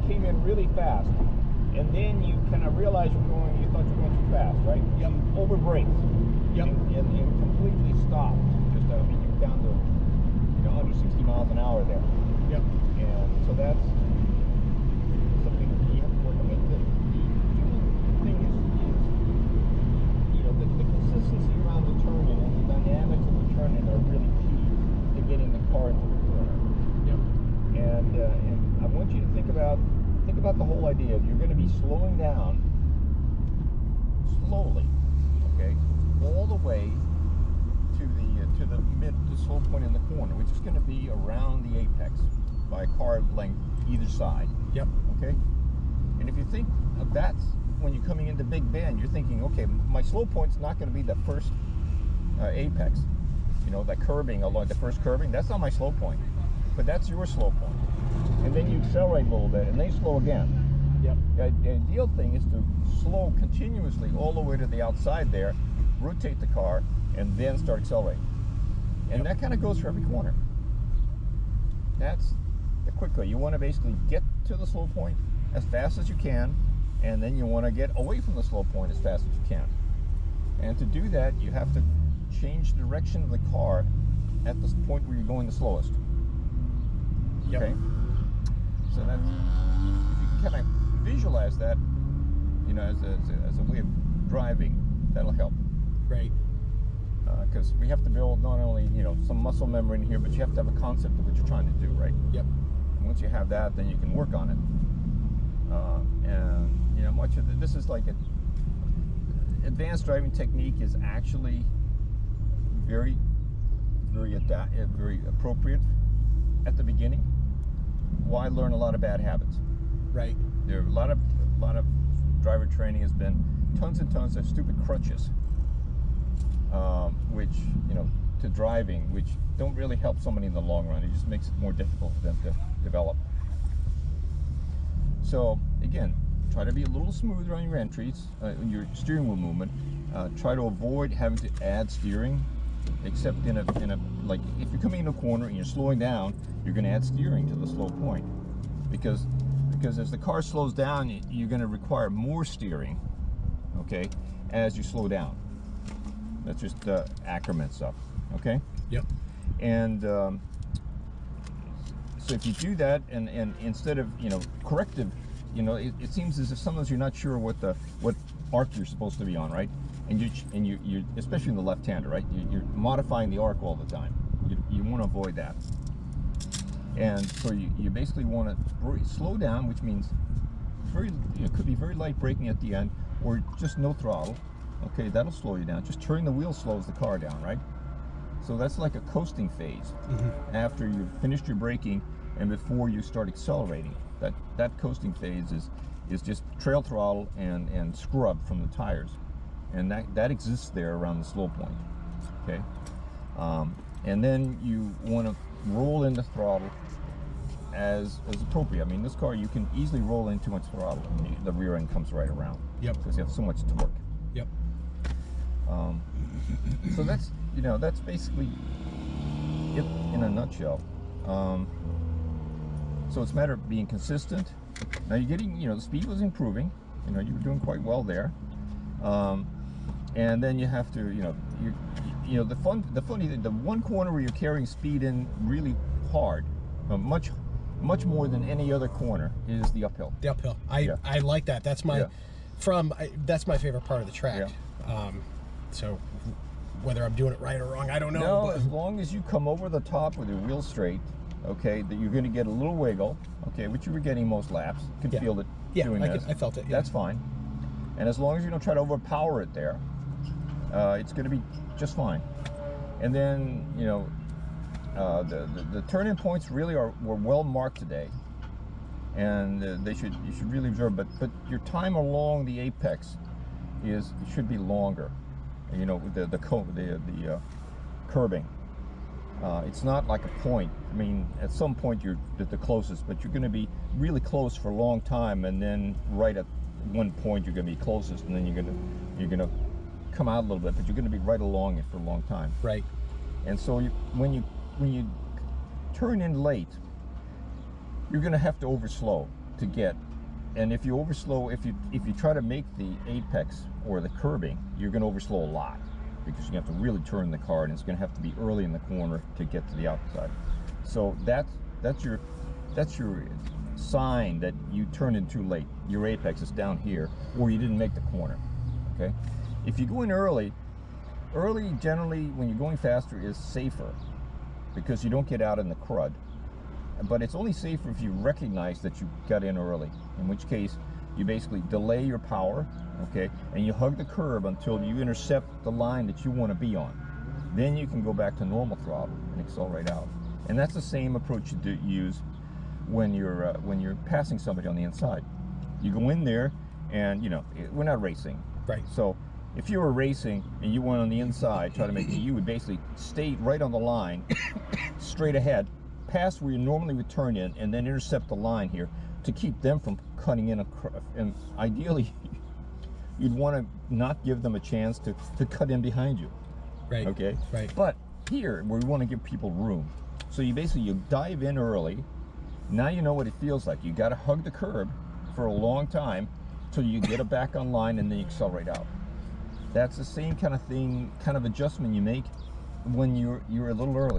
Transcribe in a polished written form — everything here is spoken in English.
came in really fast, and then you kind of realize you thought you were going too fast, right? Yep. You over braked. Yep. And completely stopped. Just, I mean, you're down to, under 60 miles an hour there. Yep. And so that's something you have to work on. The thing is the consistency around the turning and the dynamics of the turning are really key to getting the car into the corner. Yep. And I want you to think about the whole idea. You're going to be slowing down slowly, okay, all the way to the slow point in the corner, which is going to be around the apex by a car length either side. Yep. Okay. And if you think of that when you're coming into Big Bend, you're thinking, okay, my slow point's not going to be the first apex. That curbing along the first curbing, that's not my slow point, but that's your slow point. And then you accelerate a little bit, and then slow again. Yep. The ideal thing is to slow continuously all the way to the outside there, rotate the car, and then start accelerating. And that kind of goes for every corner. That's the quick way. You want to basically get to the slow point as fast as you can, and then you want to get away from the slow point as fast as you can. And to do that, you have to change the direction of the car at the point where you're going the slowest. Yep. Okay? So that's, if you can kind of visualize that, as a way of driving, that'll help. Right. Because we have to build not only some muscle memory in here, but you have to have a concept of what you're trying to do, right? Yep. And once you have that, then you can work on it. And much of this is like advanced driving technique is actually very appropriate at the beginning. Why learn a lot of bad habits? Right. There are a lot of driver training has been tons and tons of stupid crutches, which to driving, which don't really help somebody in the long run. It just makes it more difficult for them to develop. So again, try to be a little smoother on your entries, your steering wheel movement. Try to avoid having to add steering, except in a like if you're coming in a corner and you're slowing down, you're going to add steering to the slow point, because as the car slows down, you're going to require more steering, okay, as you slow down. That's just Ackerman stuff, okay? Yep. And so if you do that, and instead of corrective, it seems as if sometimes you're not sure what arc you're supposed to be on, right? And you especially in the left-hander, right? You're modifying the arc all the time. You want to avoid that. And so you basically want to slow down, which means it could be very light braking at the end, or just no throttle. Okay, that'll slow you down. Just turning the wheel slows the car down, right? So that's like a coasting phase. Mm-hmm. After you've finished your braking and before you start accelerating. That coasting phase is just trail throttle and scrub from the tires. And that exists there around the slow point. Okay? And then you want to roll in the throttle as appropriate. I mean, this car, you can easily roll in too much throttle and the rear end comes right around. Yep. Because you have so much torque. Yep. So that's basically it in a nutshell. So it's a matter of being consistent. Now you're getting, the speed was improving. You were doing quite well there. And then you have to, the one corner where you're carrying speed in really hard, much more than any other corner, is the uphill. The uphill. I like that. That's my that's my favorite part of the track. Yeah. So whether I'm doing it right or wrong, I don't know. No, as long as you come over the top with your wheel straight, okay, that you're going to get a little wiggle, okay, which you were getting most laps. You can feel it doing this. I felt it. Yeah. That's fine. And as long as you don't try to overpower it there, it's going to be just fine. And then, the turning points really were well marked today, and you should really observe. But your time along the apex should be longer. The curbing. It's not like a point. I mean, at some point you're at the closest, but you're going to be really close for a long time, and then right at one point you're going to be closest, and then you're going to come out a little bit, but you're going to be right along it for a long time. Right. And so when you turn in late, you're going to have to overslow to get. And if you overslow, if you try to make the apex or the curbing, you're going to overslow a lot, because you have to really turn the car, and it's going to have to be early in the corner to get to the outside. So that's your sign that you turned in too late. Your apex is down here, or you didn't make the corner. Okay, if you go in early generally when you're going faster is safer, because you don't get out in the crud. But it's only safer if you recognize that you got in early, in which case you basically delay your power, okay, and you hug the curb until you intercept the line that you want to be on. Then you can go back to normal throttle and accelerate out. And that's the same approach you use when you're passing somebody on the inside. You go in there, and you know, we're not racing, right? So if you were racing and you went on the inside, try to make it, you would basically stay right on the line, straight ahead, past where you normally would turn in, and then intercept the line here to keep them from cutting in. And ideally, you'd want to not give them a chance to cut in behind you. Right. Okay. Right. But here, we want to give people room. So you dive in early. Now you know what it feels like. You got to hug the curb for a long time till you get it back online, and then you accelerate out. That's the same kind of thing, kind of adjustment you make when you're a little early.